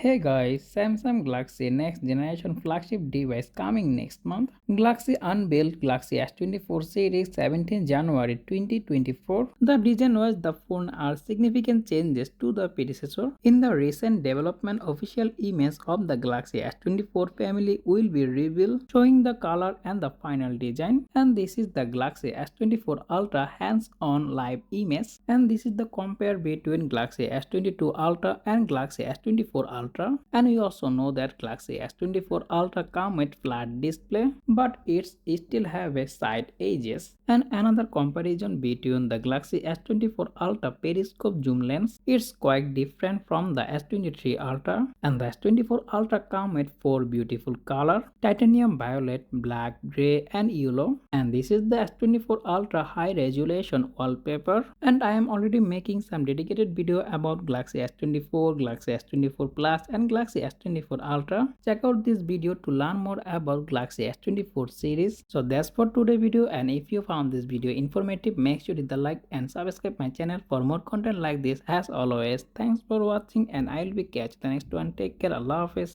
Hey guys, Samsung Galaxy next generation flagship device coming next month. Galaxy unveiled Galaxy S24 series 17 January 2024. The reason was the phone are significant changes to the predecessor. In the recent development, official image of the Galaxy S24 family will be revealed, showing the color and the final design. And this is the Galaxy S24 Ultra hands-on live image. And this is the compare between Galaxy S22 Ultra and Galaxy S24 Ultra. And we also know that Galaxy S24 Ultra come with flat display, but it still have a side edges. And another comparison between the Galaxy S24 Ultra periscope zoom lens, it's quite different from the S23 Ultra. And the S24 Ultra come with four beautiful color: titanium violet, black, gray, and yellow. And this is the S24 Ultra high resolution wallpaper. And I am already making some dedicated video about Galaxy S24, Galaxy S24 Plus, and Galaxy S24 Ultra. Check out this video to learn more about Galaxy S24 series. So that's for today's video, and if you found this video informative, make sure to hit the like and subscribe my channel for more content like this. As always, thanks for watching, and I will be catch the next one. Take care. Allah Hafiz.